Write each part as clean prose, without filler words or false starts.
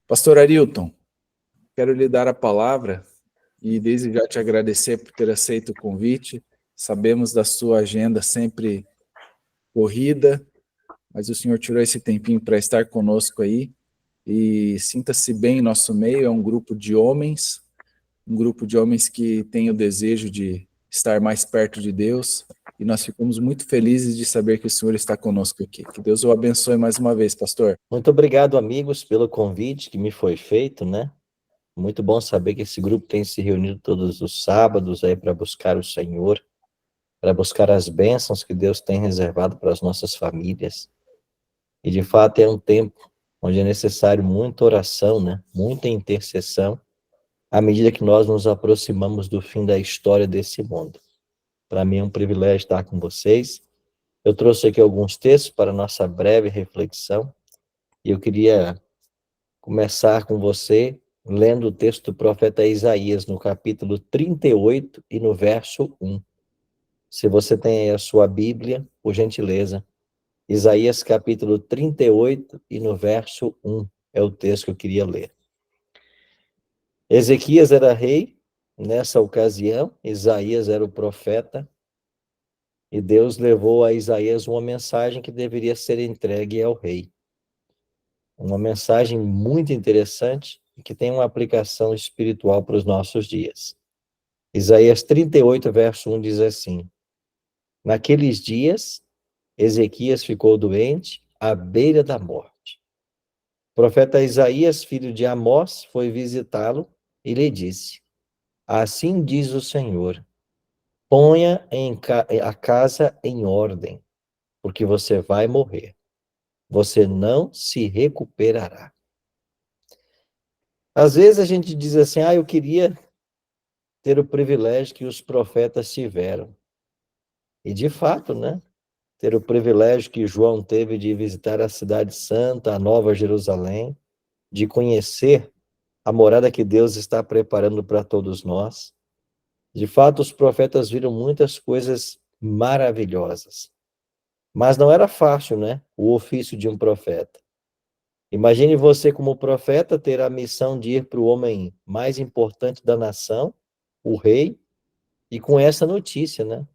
Pastor Arilton, quero lhe dar a palavra e desde já te agradecer por ter aceito o convite. Sabemos da sua agenda sempre corrida, mas o senhor tirou esse tempinho para estar conosco aí e sinta-se bem em nosso meio. É um grupo de homens que tem o desejo de estar mais perto de Deus, e nós ficamos muito felizes de saber que o senhor está conosco aqui. Que Deus o abençoe mais uma vez, pastor. Muito obrigado, amigos, pelo convite que me foi feito, né? Muito bom saber que esse grupo tem se reunido todos os sábados aí para buscar o Senhor, para buscar as bênçãos que Deus tem reservado para as nossas famílias. E de fato é um tempo onde é necessário muita oração, né? Muita intercessão, à medida que nós nos aproximamos do fim da história desse mundo. Para mim é um privilégio estar com vocês. Eu trouxe aqui alguns textos para nossa breve reflexão, e eu queria começar com você lendo o texto do profeta Isaías, no capítulo 38 e no verso 1. Se você tem aí a sua Bíblia, por gentileza, Isaías capítulo 38 e no verso 1 é o texto que eu queria ler. Ezequias era rei nessa ocasião, Isaías era o profeta, e Deus levou a Isaías uma mensagem que deveria ser entregue ao rei. Uma mensagem muito interessante e que tem uma aplicação espiritual para os nossos dias. Isaías 38, verso 1 diz assim: Naqueles dias, Ezequias ficou doente, à beira da morte. O profeta Isaías, filho de Amós, foi visitá-lo e lhe disse: Assim diz o Senhor, ponha a casa em ordem, porque você vai morrer. Você não se recuperará. Às vezes a gente diz assim, eu queria ter o privilégio que os profetas tiveram. E de fato, né? Ter o privilégio que João teve de visitar a cidade santa, a Nova Jerusalém, de conhecer a morada que Deus está preparando para todos nós. De fato, os profetas viram muitas coisas maravilhosas. Mas não era fácil, né? O ofício de um profeta. Imagine você, como profeta, ter a missão de ir para o homem mais importante da nação, o rei, e com essa notícia, né?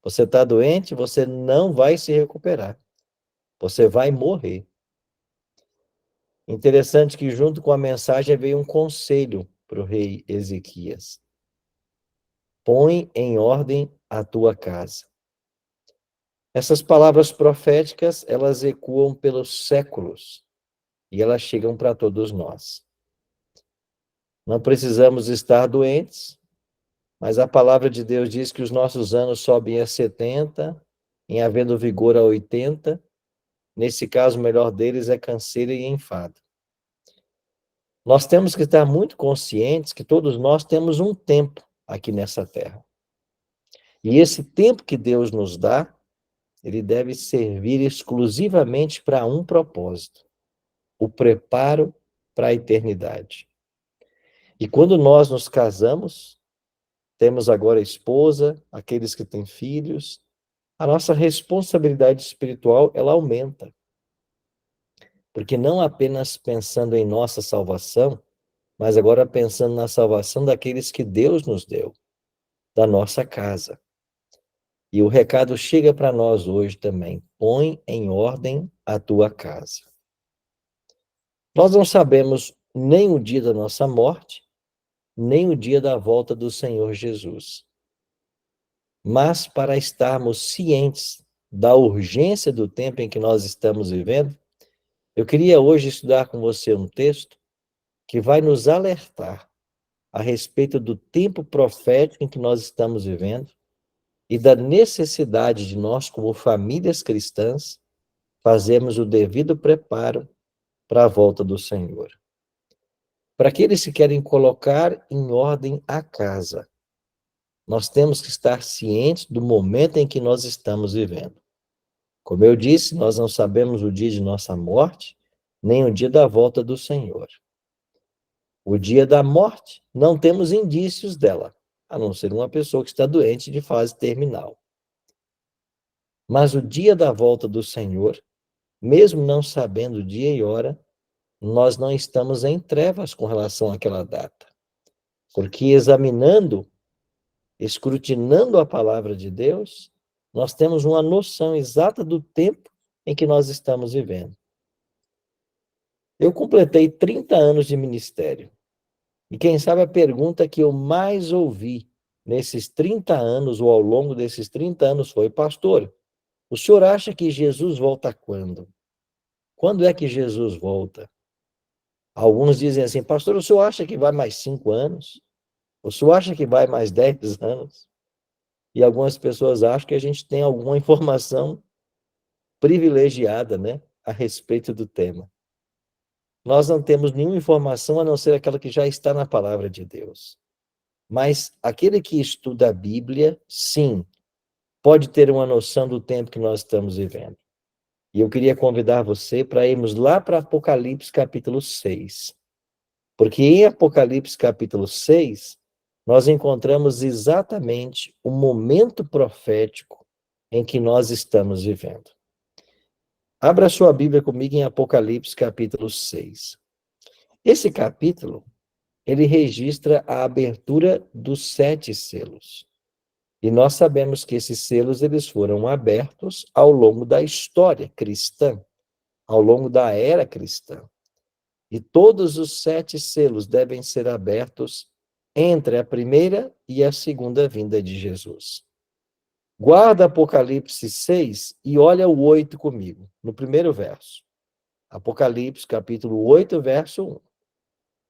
Você está doente, você não vai se recuperar. Você vai morrer. Interessante que junto com a mensagem veio um conselho para o rei Ezequias. Põe em ordem a tua casa. Essas palavras proféticas, elas ecoam pelos séculos e elas chegam para todos nós. Não precisamos estar doentes, mas a palavra de Deus diz que os nossos anos sobem a 70, em havendo vigor a 80. Nesse caso, o melhor deles é canseira e enfado. Nós temos que estar muito conscientes que todos nós temos um tempo aqui nessa terra. E esse tempo que Deus nos dá, ele deve servir exclusivamente para um propósito: o preparo para a eternidade. E quando nós nos casamos, temos agora esposa, aqueles que têm filhos, a nossa responsabilidade espiritual, ela aumenta. Porque não apenas pensando em nossa salvação, mas agora pensando na salvação daqueles que Deus nos deu, da nossa casa. E o recado chega para nós hoje também: põe em ordem a tua casa. Nós não sabemos nem o dia da nossa morte, nem o dia da volta do Senhor Jesus. Mas para estarmos cientes da urgência do tempo em que nós estamos vivendo, eu queria hoje estudar com você um texto que vai nos alertar a respeito do tempo profético em que nós estamos vivendo e da necessidade de nós, como famílias cristãs, fazermos o devido preparo para a volta do Senhor. Para aqueles que querem colocar em ordem a casa, nós temos que estar cientes do momento em que nós estamos vivendo. Como eu disse, nós não sabemos o dia de nossa morte, nem o dia da volta do Senhor. O dia da morte, não temos indícios dela, a não ser uma pessoa que está doente de fase terminal. Mas o dia da volta do Senhor, mesmo não sabendo o dia e hora, nós não estamos em trevas com relação àquela data. Porque examinando, escrutinando a palavra de Deus, nós temos uma noção exata do tempo em que nós estamos vivendo. Eu completei 30 anos de ministério. E quem sabe a pergunta que eu mais ouvi nesses 30 anos, ou ao longo desses 30 anos, foi: pastor, o senhor acha que Jesus volta quando? Quando é que Jesus volta? Alguns dizem assim: pastor, o senhor acha que vai mais 5 anos? O senhor acha que vai mais 10 anos? E algumas pessoas acham que a gente tem alguma informação privilegiada, né, a respeito do tema. Nós não temos nenhuma informação a não ser aquela que já está na palavra de Deus. Mas aquele que estuda a Bíblia, sim, pode ter uma noção do tempo que nós estamos vivendo. E eu queria convidar você para irmos lá para Apocalipse capítulo 6. Porque em Apocalipse capítulo 6, nós encontramos exatamente o momento profético em que nós estamos vivendo. Abra sua Bíblia comigo em Apocalipse capítulo 6. Esse capítulo, ele registra a abertura dos 7 selos. E nós sabemos que esses selos eles foram abertos ao longo da história cristã, ao longo da era cristã. E todos os 7 selos devem ser abertos entre a primeira e a segunda vinda de Jesus. Guarda Apocalipse 6 e olha o 8 comigo, no primeiro verso. Apocalipse, capítulo 8, verso 1.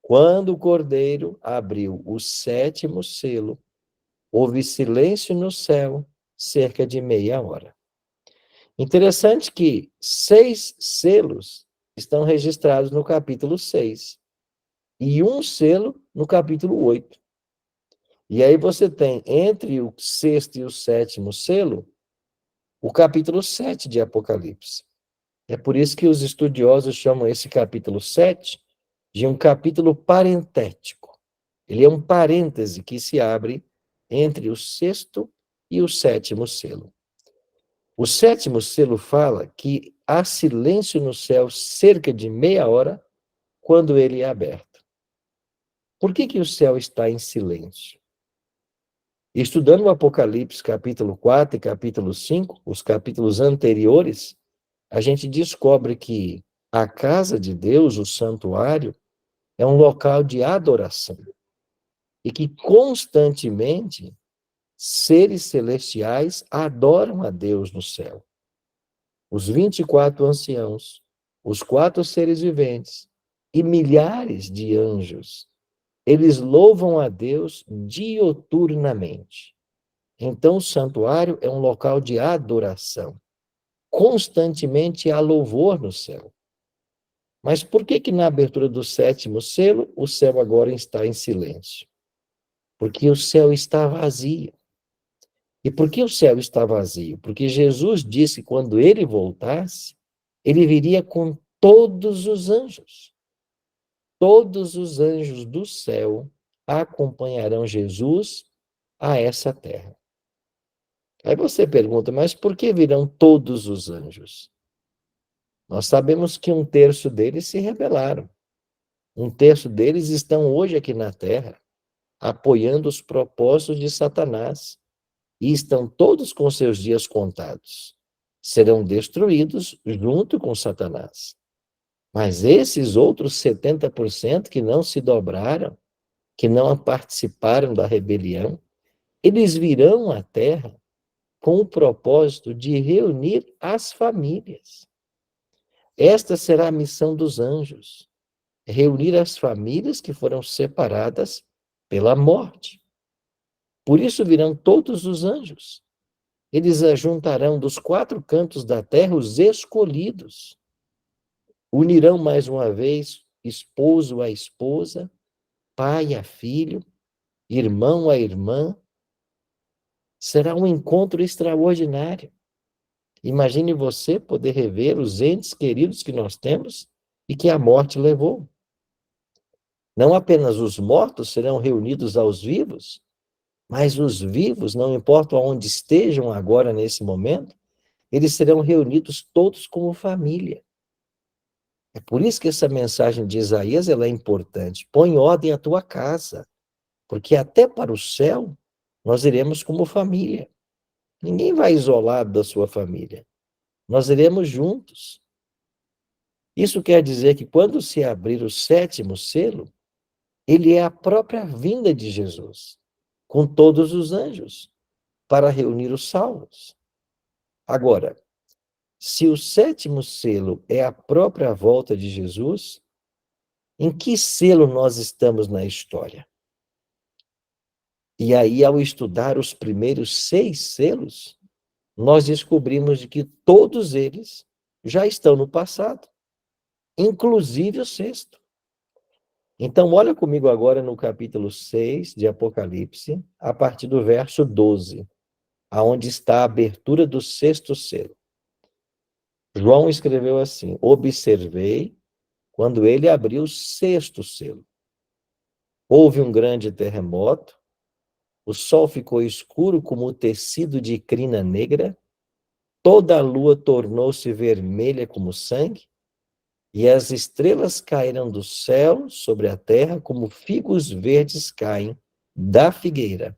Quando o Cordeiro abriu o 7º selo, houve silêncio no céu, cerca de meia hora. Interessante que 6 selos estão registrados no capítulo 6 e um selo no capítulo 8. E aí você tem, entre o 6º e o 7º selo, o capítulo 7 de Apocalipse. É por isso que os estudiosos chamam esse capítulo 7 de um capítulo parentético. Ele é um parêntese que se abre entre o 6º e o 7º selo. O 7º selo fala que há silêncio no céu cerca de meia hora quando ele é aberto. Por que o céu está em silêncio? Estudando o Apocalipse capítulo 4 e capítulo 5, os capítulos anteriores, a gente descobre que a casa de Deus, o santuário, é um local de adoração. E que constantemente seres celestiais adoram a Deus no céu. Os 24 anciãos, os 4 seres viventes e milhares de anjos, eles louvam a Deus dioturnamente. Então, o santuário é um local de adoração. Constantemente há louvor no céu. Mas por que na abertura do 7º selo, o céu agora está em silêncio? Porque o céu está vazio. E por que o céu está vazio? Porque Jesus disse que quando ele voltasse, ele viria com todos os anjos. Todos os anjos do céu acompanharão Jesus a essa terra. Aí você pergunta, mas por que virão todos os anjos? Nós sabemos que 1/3 deles se rebelaram. 1/3 deles estão hoje aqui na terra, apoiando os propósitos de Satanás. E estão todos com seus dias contados. Serão destruídos junto com Satanás. Mas esses outros 70% que não se dobraram, que não participaram da rebelião, eles virão à terra com o propósito de reunir as famílias. Esta será a missão dos anjos, reunir as famílias que foram separadas pela morte. Por isso virão todos os anjos. Eles ajuntarão dos 4 cantos da terra os escolhidos. Unirão mais uma vez esposo a esposa, pai a filho, irmão a irmã. Será um encontro extraordinário. Imagine você poder rever os entes queridos que nós temos e que a morte levou. Não apenas os mortos serão reunidos aos vivos, mas os vivos, não importa onde estejam agora nesse momento, eles serão reunidos todos como família. É por isso que essa mensagem de Isaías ela é importante. Põe ordem à tua casa, porque até para o céu nós iremos como família. Ninguém vai isolado da sua família. Nós iremos juntos. Isso quer dizer que quando se abrir o 7º selo, ele é a própria vinda de Jesus, com todos os anjos, para reunir os salvos. Agora, se o 7º selo é a própria volta de Jesus, em que selo nós estamos na história? E aí, ao estudar os primeiros 6 selos, nós descobrimos de que todos eles já estão no passado, inclusive o 6º. Então, olha comigo agora no capítulo 6 de Apocalipse, a partir do verso 12, aonde está a abertura do 6º selo. João escreveu assim: observei quando ele abriu o 6º selo. Houve um grande terremoto, o sol ficou escuro como o tecido de crina negra, toda a lua tornou-se vermelha como sangue, e as estrelas caíram do céu sobre a terra como figos verdes caem da figueira,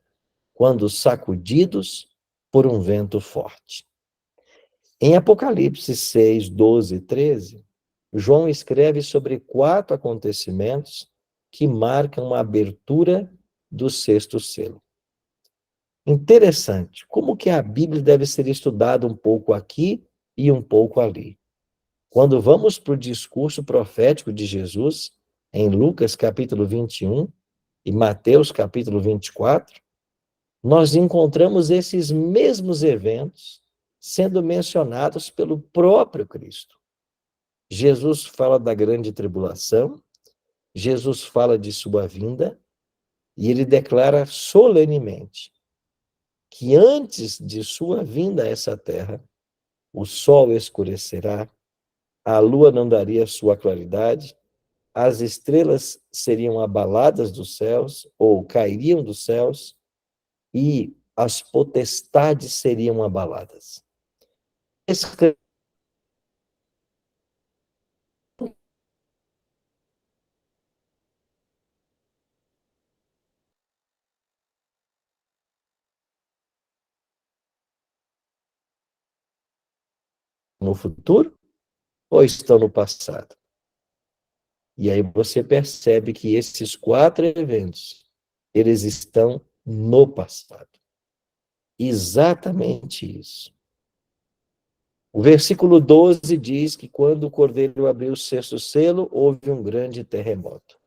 quando sacudidos por um vento forte. Em Apocalipse 6, 12 e 13, João escreve sobre 4 acontecimentos que marcam a abertura do 6º selo. Interessante, como que a Bíblia deve ser estudada um pouco aqui e um pouco ali. Quando vamos para o discurso profético de Jesus, em Lucas capítulo 21 e Mateus capítulo 24, nós encontramos esses mesmos eventos sendo mencionados pelo próprio Cristo. Jesus fala da grande tribulação, Jesus fala de sua vinda, e ele declara solenemente que antes de sua vinda a essa terra, o sol escurecerá, a lua não daria sua claridade, as estrelas seriam abaladas dos céus, ou cairiam dos céus, e as potestades seriam abaladas. No futuro ou estão no passado? E aí você percebe que esses 4 eventos, eles estão no passado. Exatamente isso. O versículo 12 diz que quando o cordeiro abriu o 6º selo, houve um grande terremoto.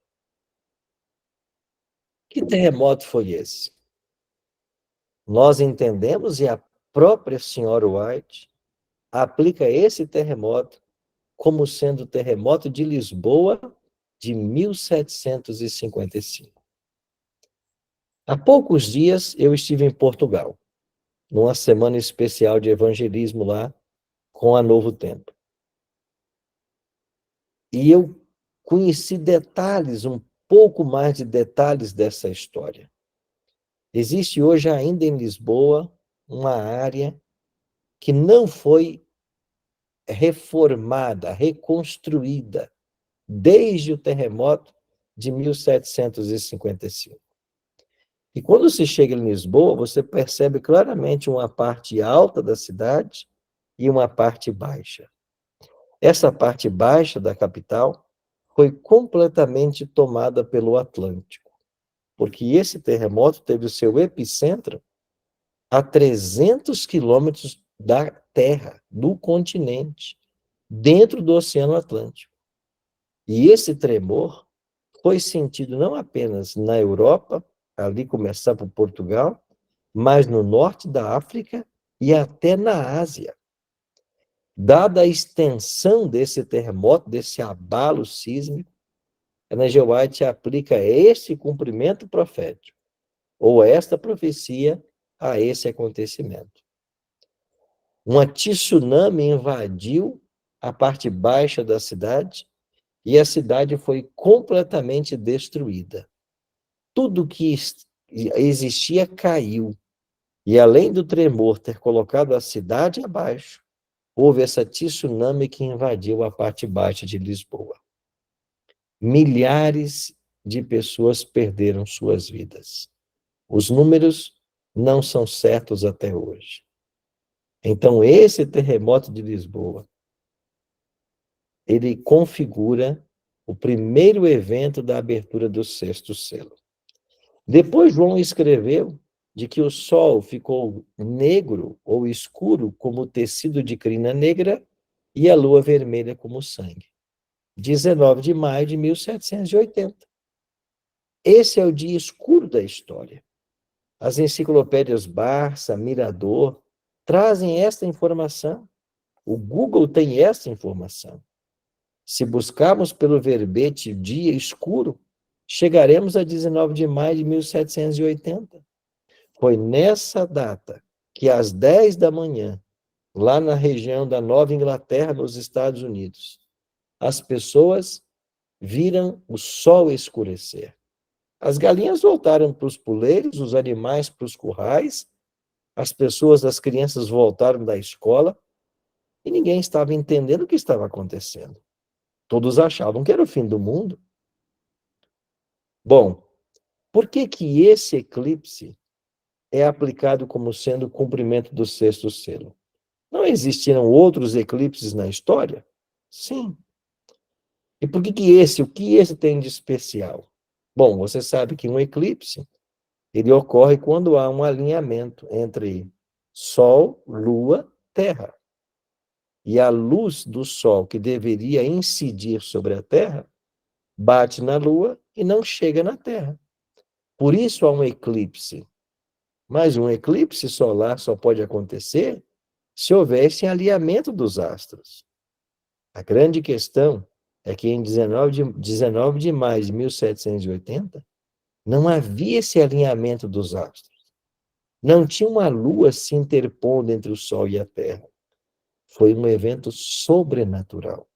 Que terremoto foi esse? Nós entendemos, e a própria senhora White aplica esse terremoto como sendo o terremoto de Lisboa de 1755. Há poucos dias eu estive em Portugal, numa semana especial de evangelismo lá com a Novo Tempo. E eu conheci detalhes, um pouco mais de detalhes dessa história. Existe hoje ainda em Lisboa uma área que não foi reformada, reconstruída, desde o terremoto de 1755. E quando se chega em Lisboa, você percebe claramente uma parte alta da cidade e uma parte baixa. Essa parte baixa da capital foi completamente tomada pelo Atlântico, porque esse terremoto teve o seu epicentro a 300 quilômetros da Terra, do continente, dentro do Oceano Atlântico. E esse tremor foi sentido não apenas na Europa, ali começar por Portugal, mas no norte da África e até na Ásia. Dada a extensão desse terremoto, desse abalo sísmico, Ellen G. White aplica esse cumprimento profético, ou esta profecia, a esse acontecimento. Um tsunami invadiu a parte baixa da cidade e a cidade foi completamente destruída. Tudo que existia caiu. E além do tremor ter colocado a cidade abaixo, houve essa tsunami que invadiu a parte baixa de Lisboa. Milhares de pessoas perderam suas vidas. Os números não são certos até hoje. Então, esse terremoto de Lisboa, ele configura o primeiro evento da abertura do sexto selo. Depois, João escreveu de que o sol ficou negro ou escuro como tecido de crina negra e a lua vermelha como sangue. 19 de maio de 1780. Esse é o dia escuro da história. As enciclopédias Barça, Mirador, trazem esta informação. O Google tem esta informação. Se buscarmos pelo verbete dia escuro, chegaremos a 19 de maio de 1780. Foi nessa data que, às 10 da manhã, lá na região da Nova Inglaterra, nos Estados Unidos, as pessoas viram o sol escurecer. As galinhas voltaram para os puleiros, os animais para os currais, as pessoas, as crianças voltaram da escola e ninguém estava entendendo o que estava acontecendo. Todos achavam que era o fim do mundo. Bom, por que que esse eclipse é aplicado como sendo o cumprimento do sexto selo? Não existiram outros eclipses na história? Sim. E por que que esse, o que esse tem de especial? Bom, você sabe que um eclipse, ele ocorre quando há um alinhamento entre Sol, Lua, Terra. E a luz do Sol, que deveria incidir sobre a Terra, bate na Lua e não chega na Terra. Por isso há um eclipse. Mas um eclipse solar só pode acontecer se houvesse alinhamento dos astros. A grande questão é que em 19 de maio de 1780, não havia esse alinhamento dos astros. Não tinha uma lua se interpondo entre o Sol e a Terra. Foi um evento sobrenatural.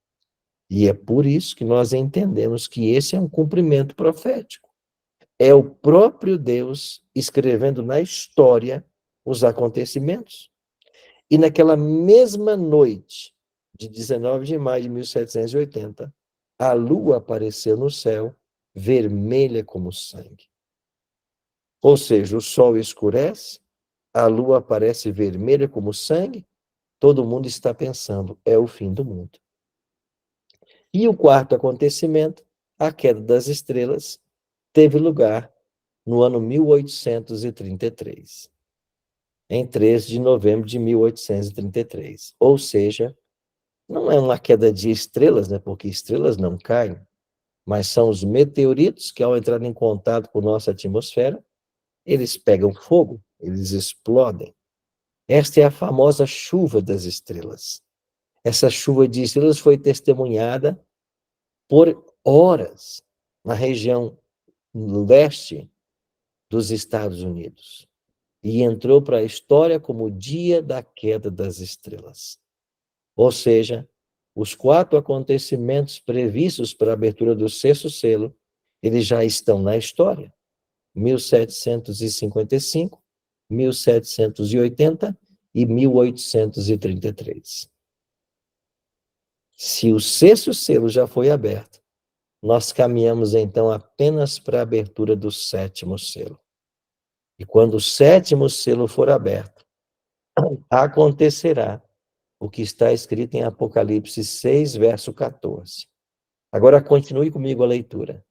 E é por isso que nós entendemos que esse é um cumprimento profético. É o próprio Deus escrevendo na história os acontecimentos. E naquela mesma noite de 19 de maio de 1780, a lua apareceu no céu, vermelha como sangue. Ou seja, o sol escurece, a lua aparece vermelha como sangue, todo mundo está pensando, é o fim do mundo. E o quarto acontecimento, a queda das estrelas, teve lugar no ano 1833, em 3 de novembro de 1833. Ou seja, não é uma queda de estrelas, né? Porque estrelas não caem, mas são os meteoritos que, ao entrar em contato com nossa atmosfera, eles pegam fogo, eles explodem. Esta é a famosa chuva das estrelas. Essa chuva de estrelas foi testemunhada por horas na região leste dos Estados Unidos e entrou para a história como o dia da queda das estrelas. Ou seja, os 4 acontecimentos previstos para a abertura do sexto selo, eles já estão na história. 1755, 1780 e 1833. Se o sexto selo já foi aberto, nós caminhamos então apenas para a abertura do sétimo selo. E quando o sétimo selo for aberto, acontecerá o que está escrito em Apocalipse 6, verso 14. Agora continue comigo a leitura.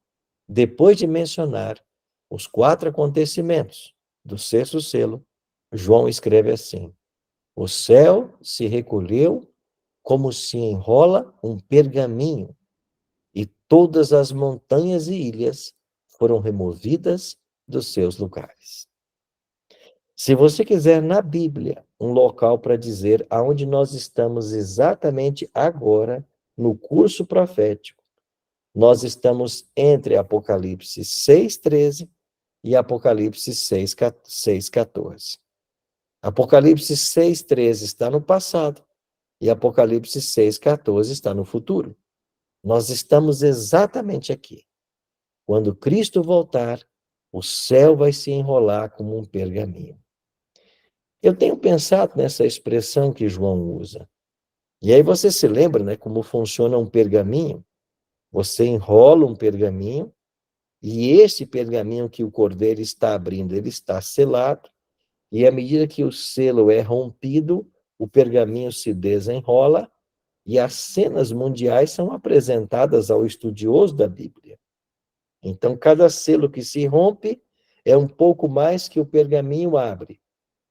Depois de mencionar os 4 acontecimentos do sexto selo, João escreve assim: o céu se recolheu como se enrola um pergaminho, e todas as montanhas e ilhas foram removidas dos seus lugares. Se você quiser na Bíblia um local para dizer aonde nós estamos exatamente agora no curso profético, nós estamos entre Apocalipse 6:13 e Apocalipse 6:14. Apocalipse 6:13 está no passado e Apocalipse 6:14 está no futuro. Nós estamos exatamente aqui. Quando Cristo voltar, o céu vai se enrolar como um pergaminho. Eu tenho pensado nessa expressão que João usa. E aí você se lembra, né, como funciona um pergaminho? Você enrola um pergaminho e esse pergaminho que o cordeiro está abrindo, ele está selado, e à medida que o selo é rompido, o pergaminho se desenrola e as cenas mundiais são apresentadas ao estudioso da Bíblia. Então, cada selo que se rompe é um pouco mais que o pergaminho abre,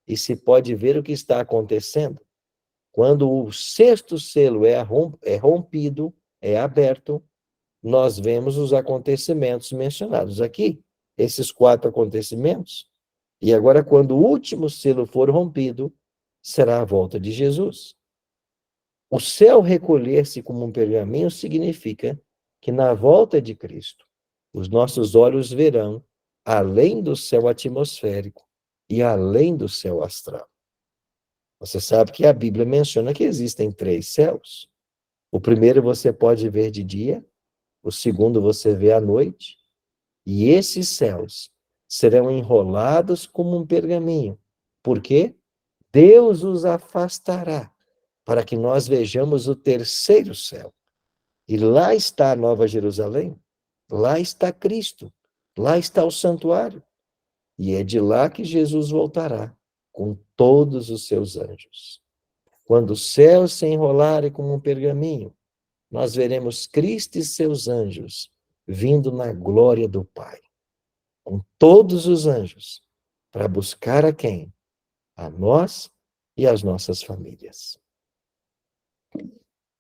e se pode ver o que está acontecendo. Quando o sexto selo é rompido, é aberto, nós vemos os acontecimentos mencionados aqui, esses 4 acontecimentos. E agora, quando o último selo for rompido, será a volta de Jesus. O céu recolher-se como um pergaminho significa que na volta de Cristo, os nossos olhos verão além do céu atmosférico e além do céu astral. Você sabe que a Bíblia menciona que existem 3 céus. O primeiro você pode ver de dia, o segundo você vê à noite, e esses céus serão enrolados como um pergaminho. Por quê? Deus os afastará para que nós vejamos o terceiro céu. E lá está a Nova Jerusalém, lá está Cristo, lá está o santuário. E é de lá que Jesus voltará com todos os seus anjos. Quando os céus se enrolarem como um pergaminho, nós veremos Cristo e seus anjos vindo na glória do Pai, com todos os anjos, para buscar a quem? A nós e as nossas famílias.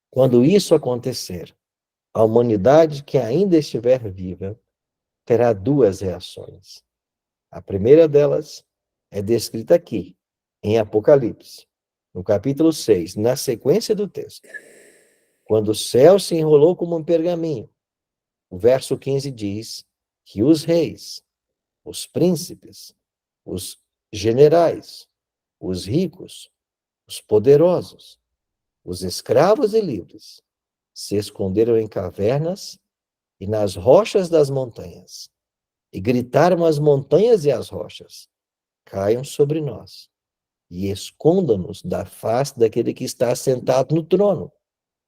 Quando isso acontecer, a humanidade que ainda estiver viva terá 2 reações. A primeira delas é descrita aqui, em Apocalipse, no capítulo 6, na sequência do texto. Quando o céu se enrolou como um pergaminho, o verso 15 diz que os reis, os príncipes, os generais, os ricos, os poderosos, os escravos e livres, se esconderam em cavernas e nas rochas das montanhas, e gritaram às montanhas e às rochas: caiam sobre nós e escondam-nos da face daquele que está sentado no trono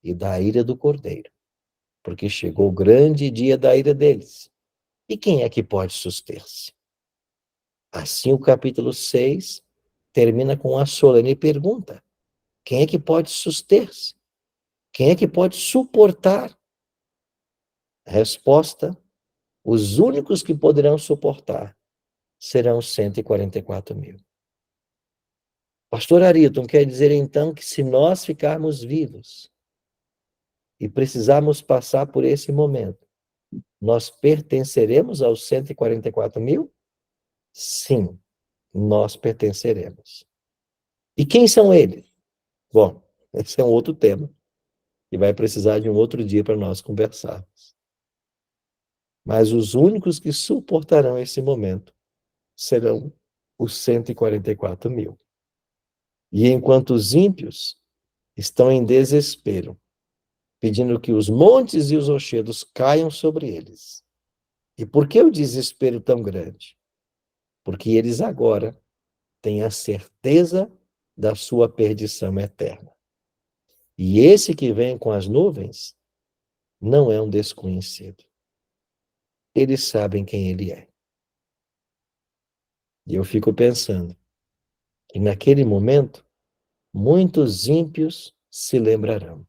e da ira do Cordeiro, porque chegou o grande dia da ira deles. E quem é que pode suster-se? Assim o capítulo 6 termina com a solene pergunta: quem é que pode suster-se? Quem é que pode suportar? Resposta: os únicos que poderão suportar serão 144 mil. Pastor Arilton, quer dizer então que se nós ficarmos vivos e precisarmos passar por esse momento, nós pertenceremos aos 144 mil? Sim, nós pertenceremos. E quem são eles? Bom, esse é um outro tema e vai precisar de um outro dia para nós conversarmos. Mas os únicos que suportarão esse momento serão os 144 mil. E enquanto os ímpios estão em desespero, pedindo que os montes e os rochedos caiam sobre eles. E por que o desespero tão grande? Porque eles agora têm a certeza da sua perdição eterna. E esse que vem com as nuvens não é um desconhecido. Eles sabem quem ele é. E eu fico pensando que naquele momento, muitos ímpios se lembrarão.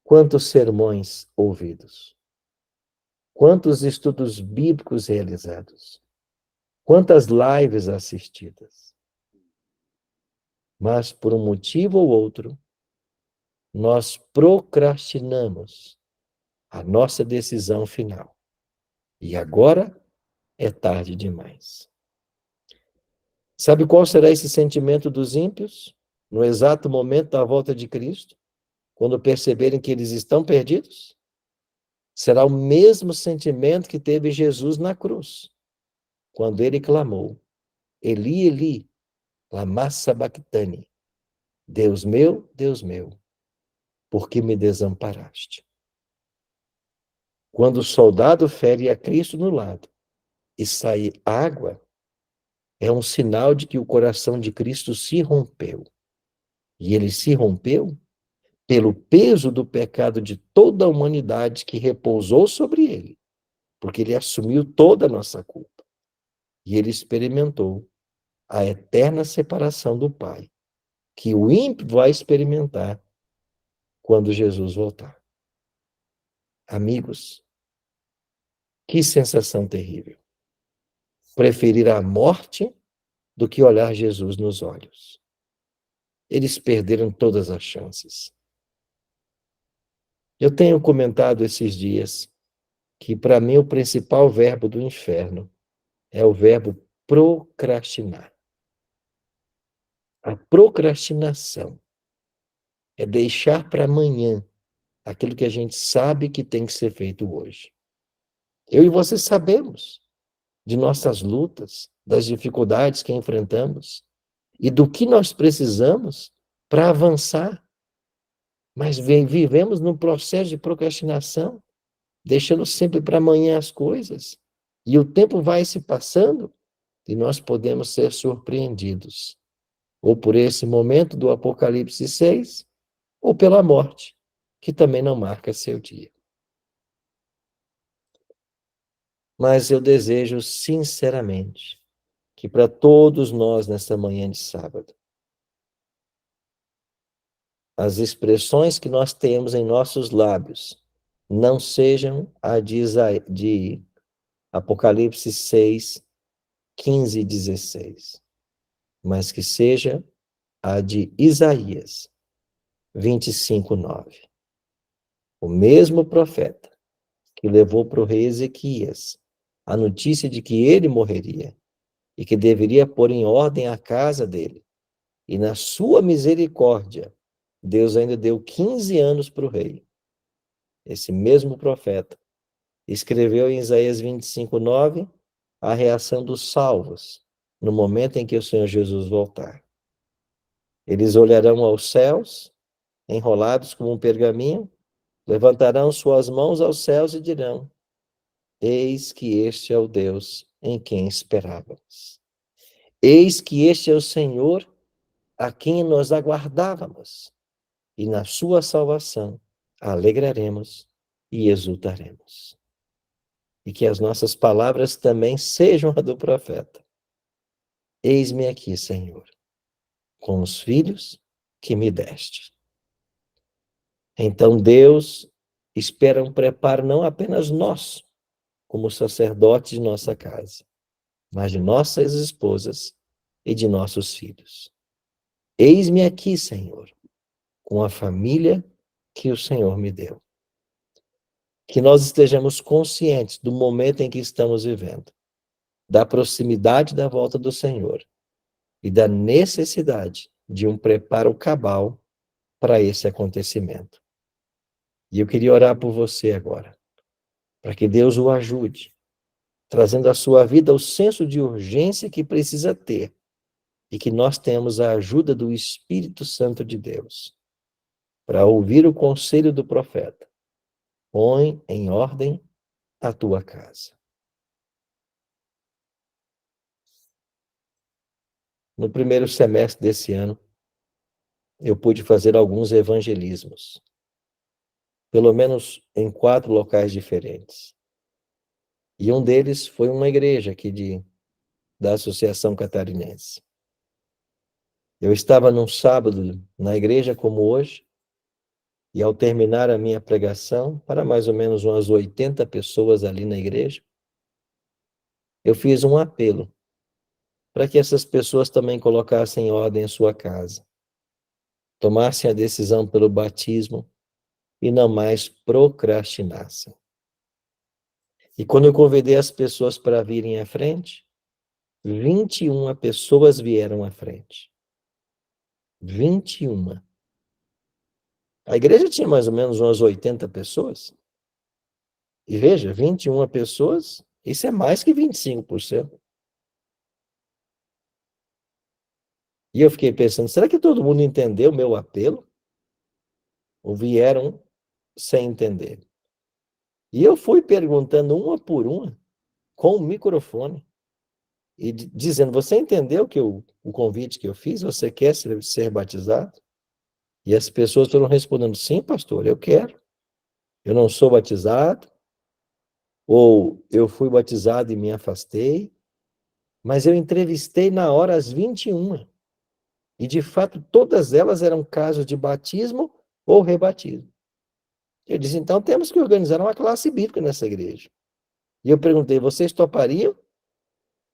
Quantos sermões ouvidos, quantos estudos bíblicos realizados, quantas lives assistidas. Mas por um motivo ou outro, nós procrastinamos a nossa decisão final. E agora é tarde demais. Sabe qual será esse sentimento dos ímpios no exato momento da volta de Cristo, quando perceberem que eles estão perdidos? Será o mesmo sentimento que teve Jesus na cruz, quando ele clamou: Eli, Eli, lama sabachthani. Deus meu, por que me desamparaste? Quando o soldado fere a Cristo no lado e sai água, é um sinal de que o coração de Cristo se rompeu. E ele se rompeu pelo peso do pecado de toda a humanidade que repousou sobre ele, porque ele assumiu toda a nossa culpa. E ele experimentou a eterna separação do Pai, que o ímpio vai experimentar quando Jesus voltar. Amigos, que sensação terrível. Preferir a morte do que olhar Jesus nos olhos. Eles perderam todas as chances. Eu tenho comentado esses dias que, para mim, o principal verbo do inferno é o verbo procrastinar. A procrastinação é deixar para amanhã aquilo que a gente sabe que tem que ser feito hoje. Eu e você sabemos de nossas lutas, das dificuldades que enfrentamos e do que nós precisamos para avançar. Mas vivemos num processo de procrastinação, deixando sempre para amanhã as coisas. E o tempo vai se passando e nós podemos ser surpreendidos, ou por esse momento do Apocalipse 6, ou pela morte, que também não marca seu dia. Mas eu desejo sinceramente que para todos nós nesta manhã de sábado, as expressões que nós temos em nossos lábios não sejam a de Apocalipse 6, 15 e 16, mas que seja a de Isaías 25, 9. O mesmo profeta que levou para o rei Ezequias a notícia de que ele morreria e que deveria pôr em ordem a casa dele. E na sua misericórdia, Deus ainda deu 15 anos para o rei. Esse mesmo profeta escreveu em Isaías 25, 9, a reação dos salvos no momento em que o Senhor Jesus voltar. Eles olharão aos céus, enrolados como um pergaminho, levantarão suas mãos aos céus e dirão: eis que este é o Deus em quem esperávamos. Eis que este é o Senhor a quem nós aguardávamos. E na sua salvação alegraremos e exultaremos. E que as nossas palavras também sejam a do profeta. Eis-me aqui, Senhor, com os filhos que me deste. Então Deus espera um preparo não apenas nosso, como sacerdotes de nossa casa, mas de nossas esposas e de nossos filhos. Eis-me aqui, Senhor, com a família que o Senhor me deu. Que nós estejamos conscientes do momento em que estamos vivendo, da proximidade da volta do Senhor e da necessidade de um preparo cabal para esse acontecimento. E eu queria orar por você agora, para que Deus o ajude, trazendo à sua vida o senso de urgência que precisa ter e que nós temos a ajuda do Espírito Santo de Deus para ouvir o conselho do profeta. Põe em ordem a tua casa. No primeiro semestre desse ano, eu pude fazer alguns evangelismos, pelo menos em 4 locais diferentes. E um deles foi uma igreja aqui da Associação Catarinense. Eu estava num sábado na igreja como hoje, e ao terminar a minha pregação, para mais ou menos umas 80 pessoas ali na igreja, eu fiz um apelo para que essas pessoas também colocassem em ordem a sua casa, tomassem a decisão pelo batismo e não mais procrastinassem. E quando eu convidei as pessoas para virem à frente, 21 pessoas vieram à frente. 21. A igreja tinha mais ou menos umas 80 pessoas. E veja, 21 pessoas, isso é mais que 25%. E eu fiquei pensando, será que todo mundo entendeu o meu apelo? Ou vieram sem entender? E eu fui perguntando uma por uma, com o microfone, e dizendo, você entendeu o convite que eu fiz? Você quer ser batizado? E as pessoas foram respondendo, sim, pastor, eu quero. Eu não sou batizado, ou eu fui batizado e me afastei, mas eu entrevistei na hora às 21. E, de fato, todas elas eram casos de batismo ou rebatismo. Eu disse, então temos que organizar uma classe bíblica nessa igreja. E eu perguntei, vocês topariam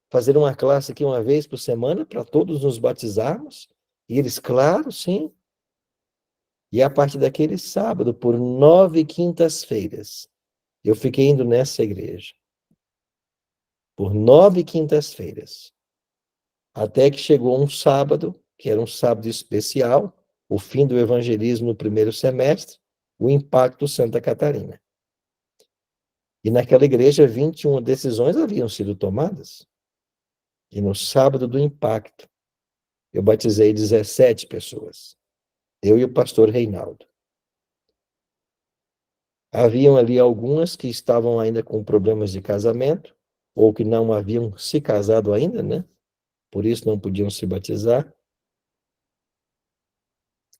fazer uma classe aqui uma vez por semana para todos nos batizarmos? E eles, claro, sim. E a partir daquele sábado, por 9 quintas-feiras, eu fiquei indo nessa igreja. Por 9 quintas-feiras. Até que chegou um sábado, que era um sábado especial, o fim do evangelismo no primeiro semestre, o Impacto Santa Catarina. E naquela igreja, 21 decisões haviam sido tomadas. E no sábado do Impacto, eu batizei 17 pessoas. Eu e o pastor Reinaldo. Haviam ali algumas que estavam ainda com problemas de casamento, ou que não haviam se casado ainda, né? Por isso não podiam se batizar.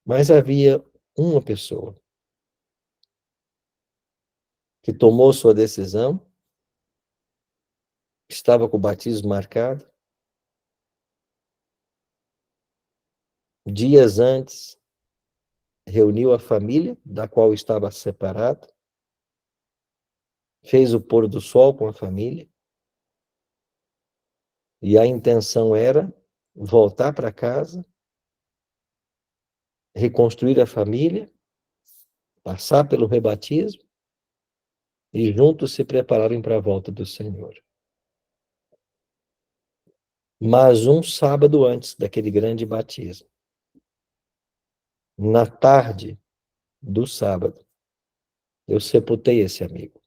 Mas havia uma pessoa que tomou sua decisão, estava com o batismo marcado. Dias antes, reuniu a família, da qual estava separado, fez o pôr do sol com a família, e a intenção era voltar para casa, reconstruir a família, passar pelo rebatismo, e juntos se prepararem para a volta do Senhor. Mas um sábado antes daquele grande batismo, na tarde do sábado, eu sepultei esse amigo.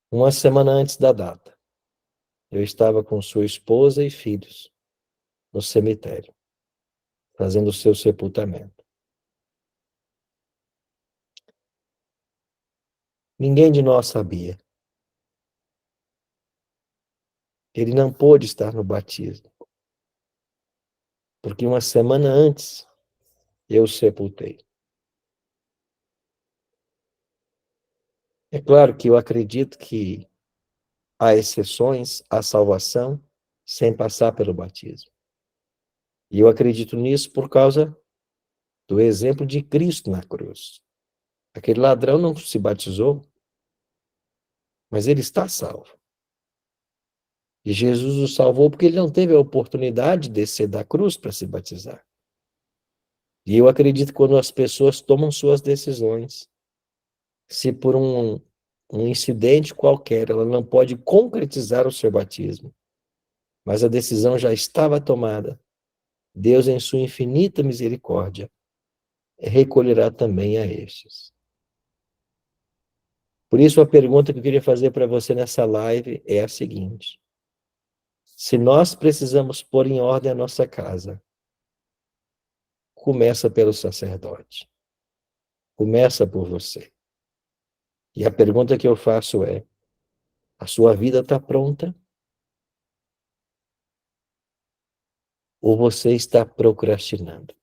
Uma semana antes da data, eu estava com sua esposa e filhos no cemitério, fazendo o seu sepultamento. Ninguém de nós sabia. Ele não pôde estar no batismo, porque uma semana antes eu o sepultei. É claro que eu acredito que há exceções à salvação sem passar pelo batismo. E eu acredito nisso por causa do exemplo de Cristo na cruz. Aquele ladrão não se batizou, mas ele está salvo. E Jesus o salvou porque ele não teve a oportunidade de descer da cruz para se batizar. E eu acredito que quando as pessoas tomam suas decisões, se por um incidente qualquer ela não pode concretizar o seu batismo, mas a decisão já estava tomada, Deus, em sua infinita misericórdia, recolherá também a estes. Por isso, a pergunta que eu queria fazer para você nessa live é a seguinte: se nós precisamos pôr em ordem a nossa casa, começa pelo sacerdote. Começa por você. E a pergunta que eu faço é: a sua vida está pronta? Ou você está procrastinando?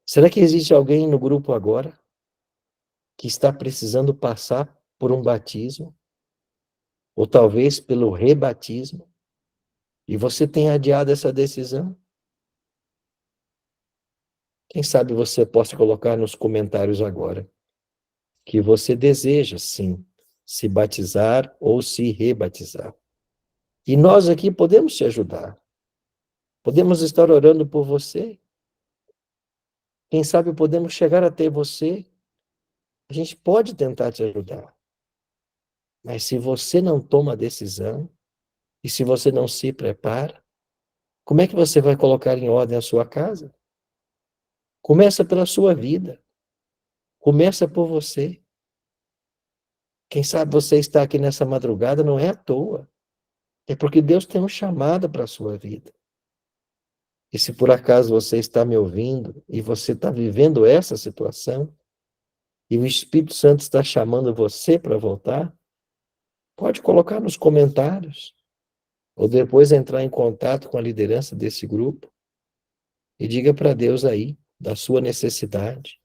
Será que existe alguém no grupo agora que está precisando passar por um batismo? Ou talvez pelo rebatismo? E você tem adiado essa decisão? Quem sabe você possa colocar nos comentários agora que você deseja, sim, se batizar ou se rebatizar. E nós aqui podemos te ajudar. Podemos estar orando por você. Quem sabe podemos chegar até você. A gente pode tentar te ajudar. Mas se você não toma a decisão, e se você não se prepara, como é que você vai colocar em ordem a sua casa? Começa pela sua vida. Começa por você. Quem sabe você está aqui nessa madrugada não é à toa. É porque Deus tem um chamado para a sua vida. E se por acaso você está me ouvindo e você está vivendo essa situação, e o Espírito Santo está chamando você para voltar, pode colocar nos comentários, ou depois entrar em contato com a liderança desse grupo, e diga para Deus aí da sua necessidade.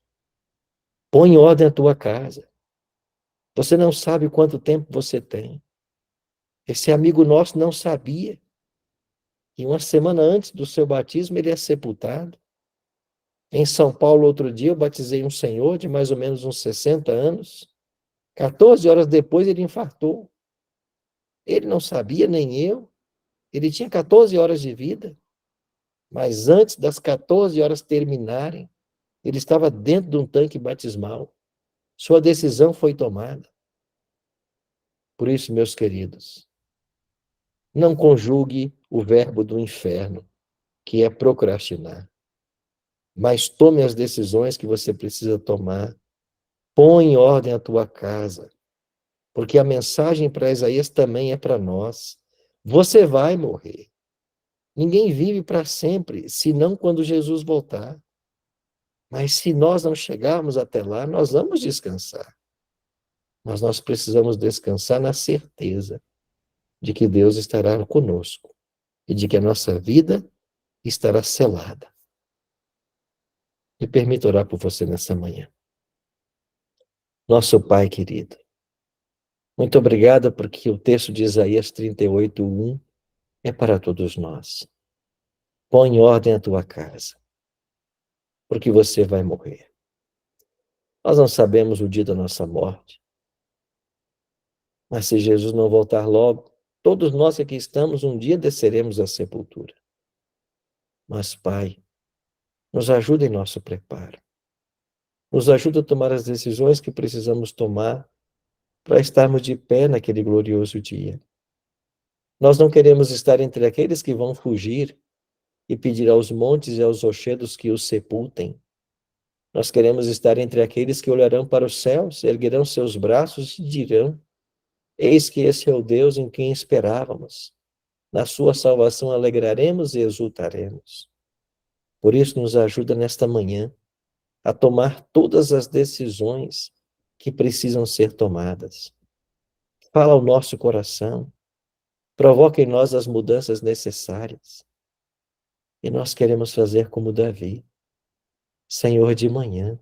Põe em ordem a tua casa. Você não sabe quanto tempo você tem. Esse amigo nosso não sabia que uma semana antes do seu batismo ele é sepultado. Em São Paulo, outro dia, eu batizei um senhor de mais ou menos uns 60 anos. 14 horas depois, ele infartou. Ele não sabia, nem eu. Ele tinha 14 horas de vida. Mas antes das 14 horas terminarem, ele estava dentro de um tanque batismal. Sua decisão foi tomada. Por isso, meus queridos, não conjugue o verbo do inferno, que é procrastinar. Mas tome as decisões que você precisa tomar. Põe em ordem a tua casa. Porque a mensagem para Isaías também é para nós. Você vai morrer. Ninguém vive para sempre, senão quando Jesus voltar. Mas se nós não chegarmos até lá, nós vamos descansar. Mas nós precisamos descansar na certeza de que Deus estará conosco e de que a nossa vida estará selada. Me permita orar por você nessa manhã. Nosso Pai querido, muito obrigado porque o texto de Isaías 38:1 é para todos nós. Põe em ordem a tua casa, porque você vai morrer. Nós não sabemos o dia da nossa morte, mas se Jesus não voltar logo, todos nós que aqui estamos, um dia desceremos à sepultura. Mas, Pai, nos ajuda em nosso preparo. Nos ajuda a tomar as decisões que precisamos tomar para estarmos de pé naquele glorioso dia. Nós não queremos estar entre aqueles que vão fugir e pedir aos montes e aos rochedos que os sepultem. Nós queremos estar entre aqueles que olharão para os céus, erguerão seus braços e dirão: eis que esse é o Deus em quem esperávamos. Na sua salvação alegraremos e exultaremos. Por isso, nos ajuda nesta manhã a tomar todas as decisões que precisam ser tomadas. Fala ao nosso coração, provoca em nós as mudanças necessárias. E nós queremos fazer como Davi. Senhor, de manhã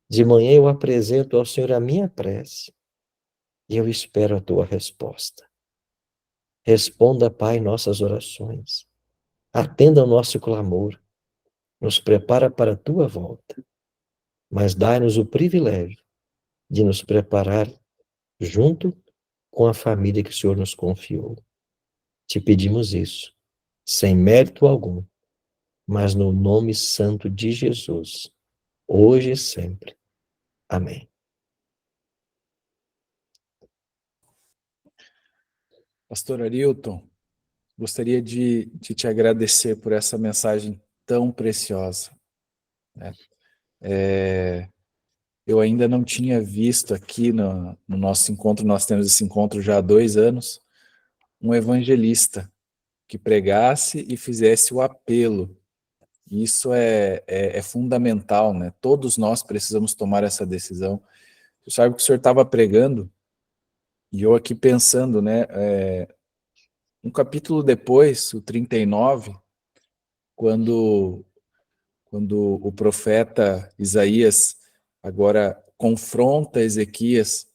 eu apresento ao Senhor a minha prece e eu espero a tua resposta. Responda, Pai, nossas orações. Atenda ao nosso clamor. Nos prepara para a tua volta. Mas dai-nos o privilégio de nos preparar junto com a família que o Senhor nos confiou. Te pedimos isso, sem mérito algum, mas no nome santo de Jesus, hoje e sempre. Amém. Pastor Arilton, gostaria de te agradecer por essa mensagem tão preciosa, né? Eu ainda não tinha visto aqui no nosso encontro, nós temos esse encontro já há 2 anos, um evangelista que pregasse e fizesse o apelo. Isso é fundamental, né? Todos nós precisamos tomar essa decisão. Você sabe que o senhor estava pregando, e eu aqui pensando, né? Um capítulo depois, o 39, quando o profeta Isaías agora confronta Ezequias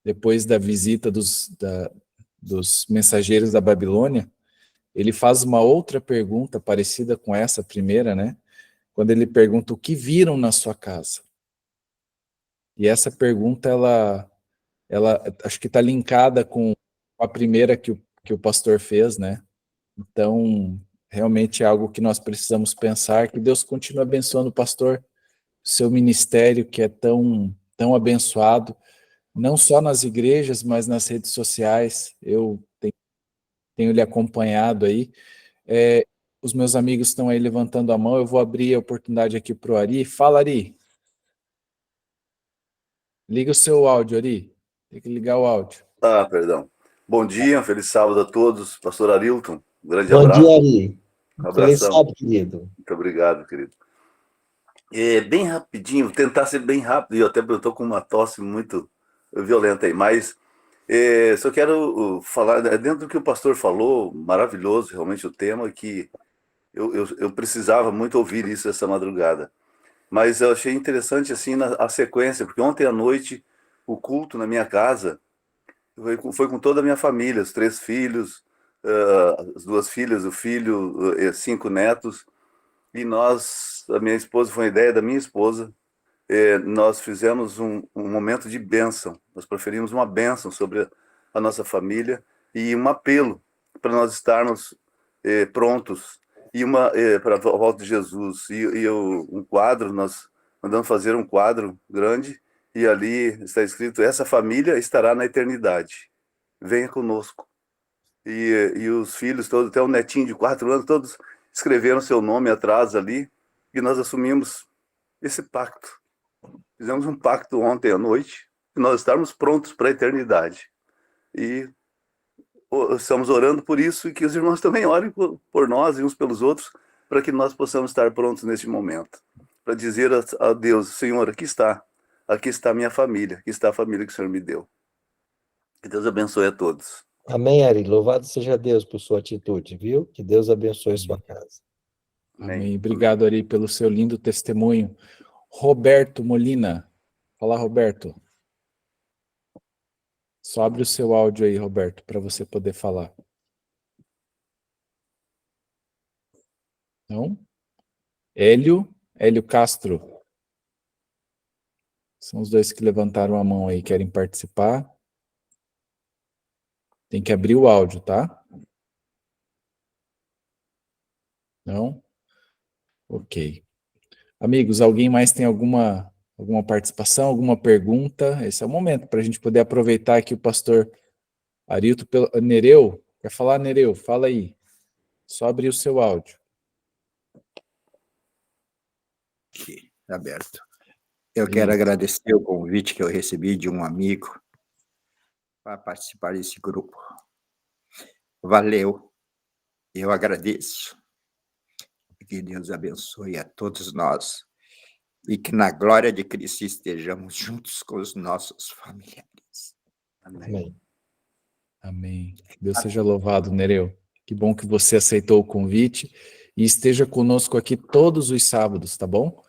depois da visita dos mensageiros da Babilônia, ele faz uma outra pergunta parecida com essa primeira, né? Quando ele pergunta o que viram na sua casa. E essa pergunta, ela acho que está linkada com a primeira que o pastor fez, né? Então, realmente é algo que nós precisamos pensar, que Deus continue abençoando o pastor, seu ministério que é tão abençoado, não só nas igrejas, mas nas redes sociais. Eu tenho lhe acompanhado aí. Os meus amigos estão aí levantando a mão, eu vou abrir a oportunidade aqui para o Ari. Fala, Ari. Liga o seu áudio, Ari. Tem que ligar o áudio. Perdão. Bom dia, um feliz sábado a todos. Pastor Arilton, um grande Bom abraço. dia, Ari. Um Feliz abração. sábado, querido. Muito obrigado, querido. Bem rapidinho, vou tentar ser bem rápido, e eu estou com uma tosse muito violenta aí, mas só quero falar, dentro do que o pastor falou, maravilhoso realmente o tema, que eu precisava muito ouvir isso essa madrugada. Mas eu achei interessante assim a sequência, porque ontem à noite o culto na minha casa foi com toda a minha família, os 3 filhos, as 2 filhas, o filho, 5 netos, e a minha esposa, foi uma ideia da minha esposa, nós fizemos um momento de bênção, nós proferimos uma bênção sobre a nossa família e um apelo para nós estarmos prontos e para a volta de Jesus. Um quadro, nós mandamos fazer um quadro grande e ali está escrito: essa família estará na eternidade, venha conosco. E os filhos todos, até o netinho de 4 anos, todos escreveram seu nome atrás ali, e nós assumimos esse pacto. Fizemos um pacto ontem à noite, de nós estarmos prontos para a eternidade. E estamos orando por isso, e que os irmãos também orem por nós e uns pelos outros, para que nós possamos estar prontos neste momento. Para dizer a Deus: Senhor, aqui está a minha família, aqui está a família que o Senhor me deu. Que Deus abençoe a todos. Amém, Ari. Louvado seja Deus por sua atitude, viu? Que Deus abençoe sua casa. Amém. Obrigado, Ari, pelo seu lindo testemunho. Roberto Molina. Fala, Roberto. Só abre o seu áudio aí, Roberto, para você poder falar. Não? Hélio Castro. São os 2 que levantaram a mão aí, querem participar. Tem que abrir o áudio, tá? Não? Ok. Amigos, alguém mais tem alguma participação, alguma pergunta? Esse é o momento para a gente poder aproveitar que o pastor Arilton Nereu, quer falar, Nereu? Fala aí. Só abrir o seu áudio. Aqui, aberto. Eu quero agradecer o convite que eu recebi de um amigo para participar desse grupo. Valeu. Eu agradeço. Que Deus abençoe a todos nós e que na glória de Cristo estejamos juntos com os nossos familiares. Amém. Amém. Deus seja louvado, Nereu. Que bom que você aceitou o convite e esteja conosco aqui todos os sábados, tá bom?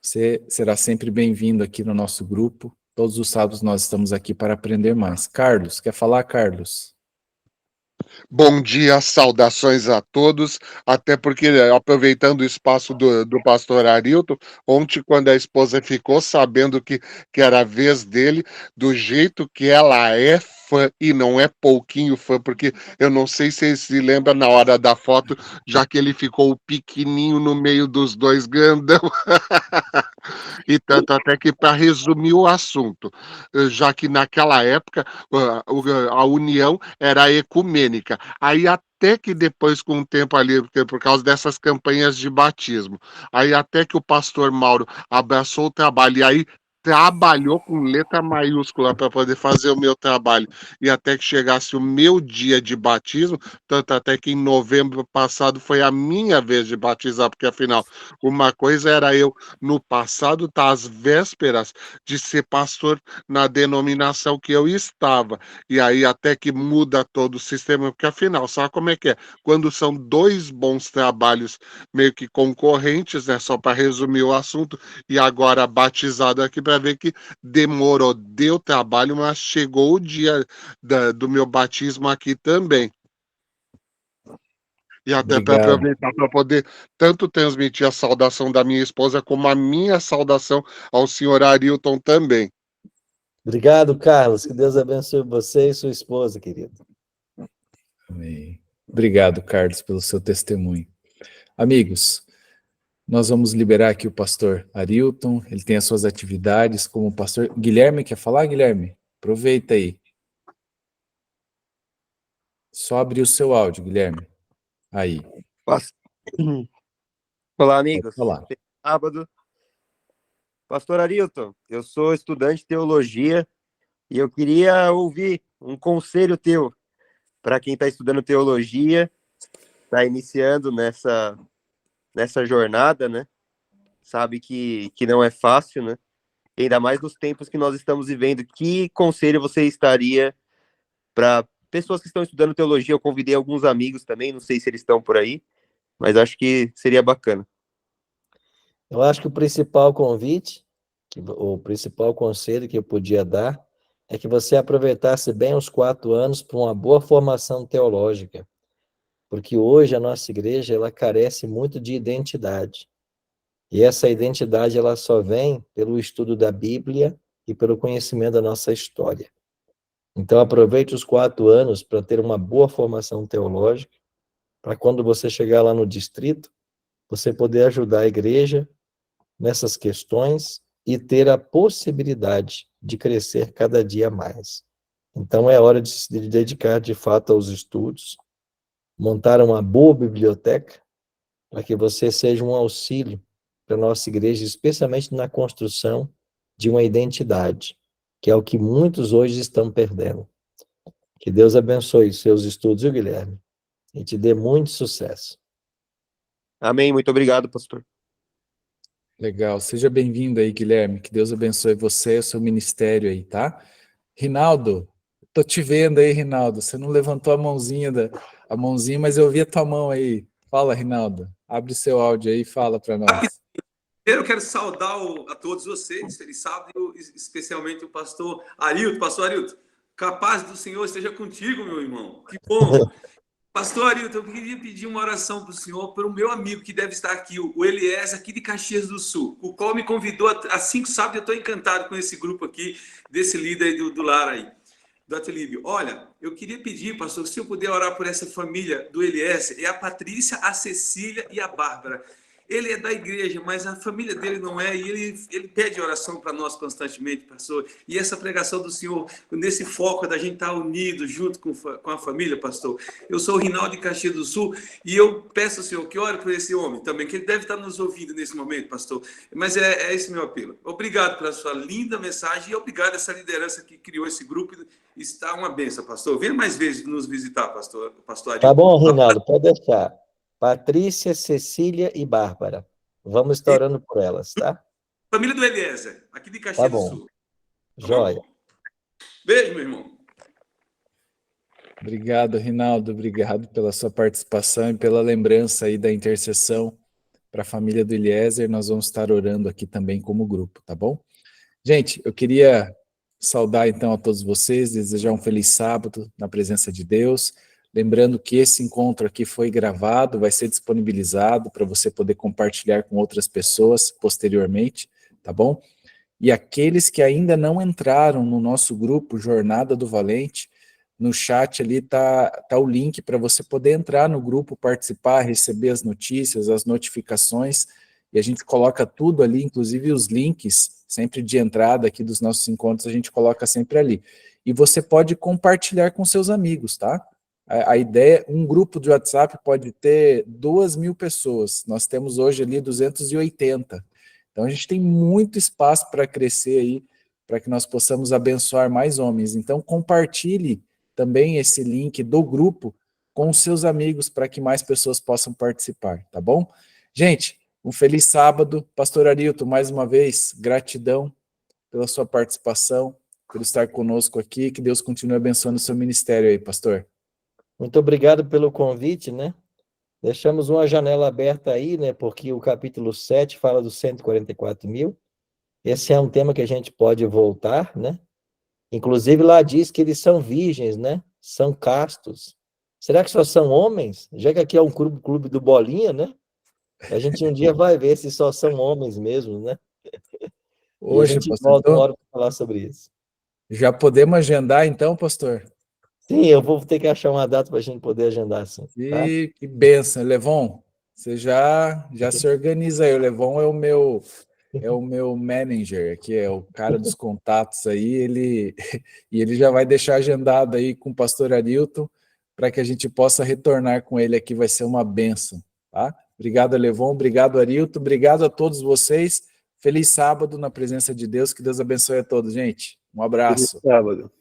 Você será sempre bem-vindo aqui no nosso grupo. Todos os sábados nós estamos aqui para aprender mais. Carlos, quer falar, Carlos? Bom dia, saudações a todos, até porque, aproveitando o espaço do pastor Arilton, ontem, quando a esposa ficou sabendo que era a vez dele, do jeito que ela é fã, e não é pouquinho fã, porque eu não sei se ele se lembra na hora da foto, já que ele ficou pequenininho no meio dos 2 grandão. E tanto até que, para resumir o assunto, já que naquela época a união era ecumênica, aí até que depois, com o tempo ali, por causa dessas campanhas de batismo, aí até que o pastor Mauro abraçou o trabalho, e aí trabalhou com letra maiúscula para poder fazer o meu trabalho, e até que chegasse o meu dia de batismo, tanto até que em novembro passado foi a minha vez de batizar, porque afinal, uma coisa era eu no passado, tá, às vésperas de ser pastor na denominação que eu estava, e aí até que muda todo o sistema, porque afinal, sabe como é que é? Quando são 2 bons trabalhos meio que concorrentes, né, só para resumir o assunto, e agora batizado aqui para ver que demorou, deu trabalho, mas chegou o dia do meu batismo aqui também. E até para aproveitar para poder tanto transmitir a saudação da minha esposa, como a minha saudação ao senhor Arilton também. Obrigado, Carlos. Que Deus abençoe você e sua esposa, querido. Amém. Obrigado, Carlos, pelo seu testemunho. Amigos, nós vamos liberar aqui o pastor Arilton, ele tem as suas atividades como pastor. Guilherme, quer falar, Guilherme? Aproveita aí. Só abrir o seu áudio, Guilherme. Aí. Olá, amigos. Olá. Sábado. Pastor Arilton, eu sou estudante de teologia e eu queria ouvir um conselho teu para quem está estudando teologia, está iniciando nessa jornada, né? Sabe que não é fácil, né? Ainda mais nos tempos que nós estamos vivendo. Que conselho você estaria para pessoas que estão estudando teologia? Eu convidei alguns amigos também, não sei se eles estão por aí. mas acho que seria bacana. Eu acho que o principal convite, o principal conselho que eu podia dar, é que você aproveitasse bem os 4 anos para uma boa formação teológica, porque hoje a nossa igreja, ela carece muito de identidade, e essa identidade, ela só vem pelo estudo da Bíblia e pelo conhecimento da nossa história. Então, aproveite os 4 anos para ter uma boa formação teológica, para quando você chegar lá no distrito, você poder ajudar a igreja nessas questões e ter a possibilidade de crescer cada dia mais. Então, é hora de se dedicar, de fato, aos estudos, montar uma boa biblioteca, para que você seja um auxílio para a nossa igreja, especialmente na construção de uma identidade, que é o que muitos hoje estão perdendo. Que Deus abençoe os seus estudos, viu, Guilherme? E te dê muito sucesso. Amém, muito obrigado, pastor. Legal, seja bem-vindo aí, Guilherme, que Deus abençoe você e o seu ministério aí, tá? Rinaldo, tô te vendo aí, Rinaldo, você não levantou a mãozinha, mas eu vi a tua mão aí. Fala, Rinaldo, abre seu áudio aí e fala para nós. Primeiro, eu quero saudar a todos vocês, feliz sábado, especialmente o pastor Arilton. Pastor Arilton, capaz do Senhor esteja contigo, meu irmão. Que bom. Pastor Arilton, eu queria pedir uma oração para o senhor, para o meu amigo que deve estar aqui, o Eliezer, aqui de Caxias do Sul, o qual me convidou há 5 sábados. Eu estou encantado com esse grupo aqui, desse líder aí do lar aí, do Atlíbio. Olha, eu queria pedir, pastor, se eu puder orar por essa família do Eliezer, é a Patrícia, a Cecília e a Bárbara. Ele é da igreja, mas a família dele não é, e ele pede oração para nós constantemente, pastor. E essa pregação do Senhor, nesse foco da gente estar unido, junto com a família, pastor. Eu sou o Rinaldo de Caxias do Sul, e eu peço ao Senhor que ore por esse homem também, que ele deve estar nos ouvindo nesse momento, pastor. Mas é esse meu apelo. Obrigado pela sua linda mensagem, e obrigado a essa liderança que criou esse grupo. Está uma benção, pastor. Venha mais vezes nos visitar, pastor Arilton. Tá bom, Rinaldo, pode deixar. Patrícia, Cecília e Bárbara. Vamos estar orando por elas, tá? Família do Eliezer, aqui de Caxias Tá do bom. Sul. Tá Joia. bom? Beijo, meu irmão. Obrigado, Rinaldo, obrigado pela sua participação e pela lembrança aí da intercessão para a família do Eliezer. Nós vamos estar orando aqui também como grupo, tá bom? Gente, eu queria saudar então a todos vocês, desejar um feliz sábado na presença de Deus. Lembrando que esse encontro aqui foi gravado, vai ser disponibilizado para você poder compartilhar com outras pessoas posteriormente, tá bom? E aqueles que ainda não entraram no nosso grupo Jornada do Valente, no chat ali tá o link para você poder entrar no grupo, participar, receber as notícias, as notificações, e a gente coloca tudo ali, inclusive os links, sempre de entrada aqui dos nossos encontros, a gente coloca sempre ali. E você pode compartilhar com seus amigos, tá? A ideia, um grupo de WhatsApp pode ter 2.000 pessoas, nós temos hoje ali 280. Então a gente tem muito espaço para crescer aí, para que nós possamos abençoar mais homens. Então compartilhe também esse link do grupo com os seus amigos, para que mais pessoas possam participar, tá bom? Gente, um feliz sábado. Pastor Arilton, mais uma vez, gratidão pela sua participação, por estar conosco aqui, que Deus continue abençoando o seu ministério aí, pastor. Muito obrigado pelo convite, né? Deixamos uma janela aberta aí, né? Porque o capítulo 7 fala dos 144 mil. Esse é um tema que a gente pode voltar, né? Inclusive lá diz que eles são virgens, né? São castos. Será que só são homens? Já que aqui é um clube do Bolinha, né? A gente um dia vai ver se só são homens mesmo, né? E a gente pastor, volta uma hora para falar sobre isso. Já podemos agendar então, pastor? Sim, eu vou ter que achar uma data para a gente poder agendar, sim. Tá? Que bênção, Levon. Você já se organiza aí. O Levon é o meu manager, que é o cara dos contatos aí, e ele já vai deixar agendado aí com o pastor Arilton, para que a gente possa retornar com ele aqui, vai ser uma bênção, tá? Obrigado, Levon, obrigado, Arilton, obrigado a todos vocês, feliz sábado na presença de Deus, que Deus abençoe a todos, gente. Um abraço. Feliz sábado.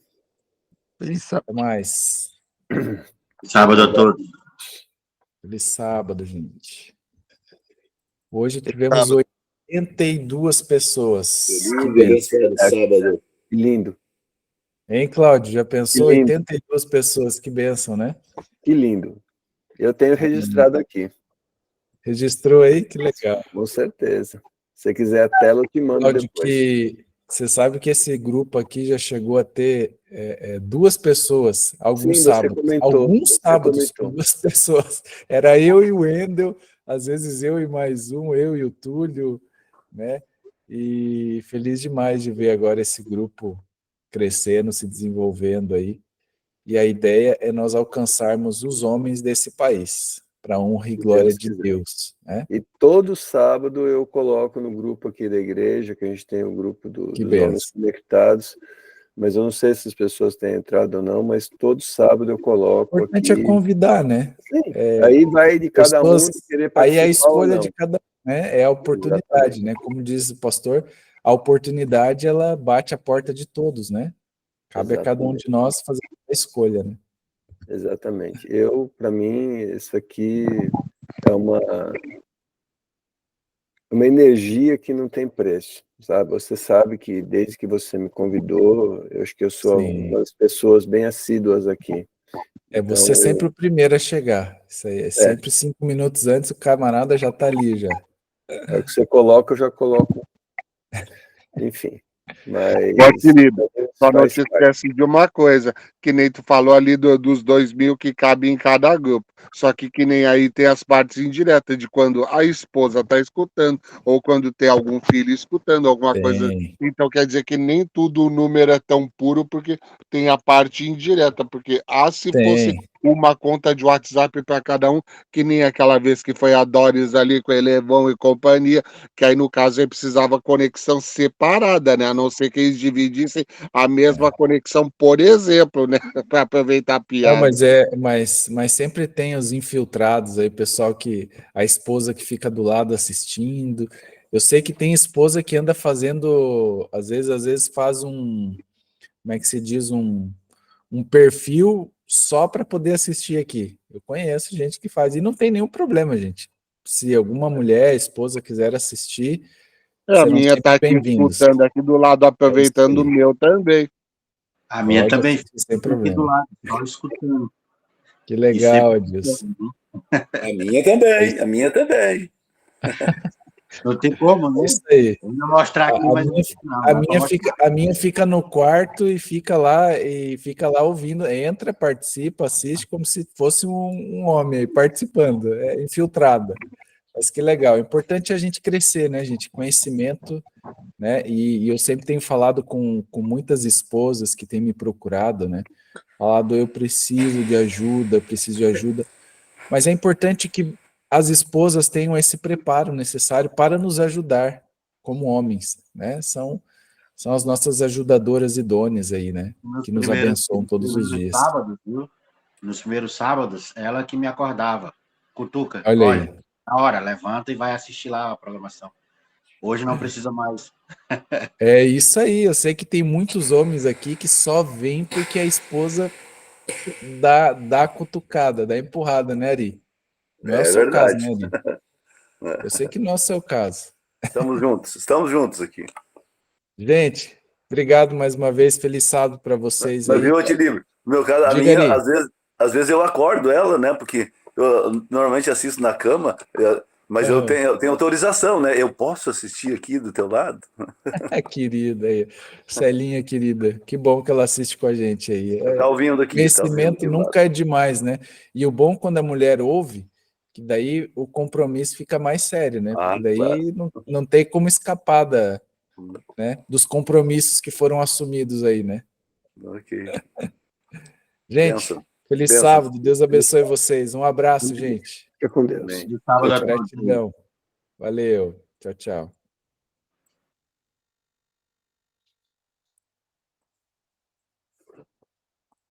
Feliz sábado. Até mais. Sábado a todos. Feliz sábado, gente. Hoje tivemos 82 pessoas. Que bênção. Sábado. Lindo, Hein, Cláudio? Já pensou? Que lindo. 82 pessoas, que bênção, né? que lindo. Eu tenho registrado aqui. Registrou aí? Que legal. Com certeza. Se você quiser a tela, eu te mando Cláudio, depois. que você sabe que esse grupo aqui já chegou a ter 2 pessoas, alguns Sim, sábados. Alguns você sábados com comentou. 2 pessoas. Era eu e o Wendel, às vezes eu e mais um, eu e o Túlio, né? E feliz demais de ver agora esse grupo crescendo, se desenvolvendo aí. E a ideia é nós alcançarmos os homens desse país, para a honra e Se glória Deus de quiser. Deus, né? E todo sábado eu coloco no grupo aqui da igreja, que a gente tem o grupo Que dos homens benção. conectados, mas eu não sei se as pessoas têm entrado ou não, mas todo sábado eu O coloco importante é aqui. convidar, né? Sim, aí vai de cada Pessoas, um de querer aí é a participar ou escolha de não. cada um, né? É a oportunidade, Exatamente. né? Como diz o pastor, a oportunidade ela bate a porta de todos, né? Cabe a cada um de Exatamente. nós fazer a escolha, né? Exatamente. Para mim, isso aqui é uma energia que não tem preço, sabe? Você sabe que desde que você me convidou, eu acho que eu sou Sim. uma das pessoas bem assíduas aqui. É Então, você sempre o primeiro a chegar. Isso aí é sempre 5 minutos antes, o camarada já está ali já. é o que você coloca, eu já coloco. Enfim, mas Ó, querido, só não faz te parte. esquece de uma coisa, que nem tu falou ali dos 2.000 que cabem em cada grupo. Só que nem aí tem as partes indiretas de quando a esposa está escutando, ou quando tem algum filho escutando, alguma coisa. Tem. Então quer dizer que nem tudo o número é tão puro, porque tem a parte indireta. Porque se fosse Tem. uma conta de WhatsApp para cada um, que nem aquela vez que foi a Doris ali com a Elevão e companhia, que aí no caso aí precisava conexão separada, né? A não ser que eles dividissem a mesma conexão, por exemplo, né? Para aproveitar a Não, piada. mas sempre tem os infiltrados aí, pessoal a esposa que fica do lado assistindo. Eu sei que tem esposa que anda fazendo, às vezes faz como é que se diz, um perfil só para poder assistir aqui. Eu conheço gente que faz, e não tem nenhum problema, gente. Se alguma mulher, esposa quiser assistir, A serão minha sempre tá aqui bem-vindos. escutando aqui do lado, É isso aproveitando o aí. meu também. A minha Pode também assistir sem fica aqui do problema. lado, só escutando. Que E sempre legal, Edilson. escutando. A minha também, a minha também. Não tem como, É né? isso aí. Eu ia mostrar aqui, mas não, A dá pra mostrar. minha fica no quarto e fica lá ouvindo, entra, participa, assiste como se fosse um homem aí participando, é infiltrada. Mas que legal. O importante é a gente crescer, né, gente? Conhecimento, né? E eu sempre tenho falado com muitas esposas que têm me procurado, né? Falado, eu preciso de ajuda, preciso de ajuda. Mas é importante que as esposas tenham esse preparo necessário para nos ajudar como homens, né? São as nossas ajudadoras idôneas aí, né? Que nos abençoam todos os dias. Sábados, viu? Nos primeiros sábados, ela que me acordava. Cutuca, Olha olha, aí. na hora, levanta e vai assistir lá a programação. Hoje não precisa mais. É isso aí. Eu sei que tem muitos homens aqui que só vêm porque a esposa dá a cutucada, dá a empurrada, né, Ari? Não é o É seu caso, né, verdade. Ari? Eu sei que não é o seu caso. Estamos juntos aqui. Gente, obrigado mais uma vez. Feliz sábado para vocês Mas aí. viu, Antilivre? No meu caso, a Diga, minha, Ari. às vezes eu acordo ela, né? Porque eu normalmente assisto na cama, mas eu Aham. tenho autorização, né? Eu posso assistir aqui do teu lado? Querida aí, Celinha querida, que bom que ela assiste com a gente aí. Tá ouvindo aqui, tá ouvindo Conhecimento aqui do lado. nunca é demais, né? E o bom quando a mulher ouve, que daí o compromisso fica mais sério, né? Porque Claro. daí não tem como escapar né, dos compromissos que foram assumidos aí, né? Ok. Gente, Benção. feliz Benção. sábado, Deus abençoe vocês. Um abraço, gente. Fica com Deus. Amém. De sábado a todos. Gratidão. Valeu. Tchau, tchau.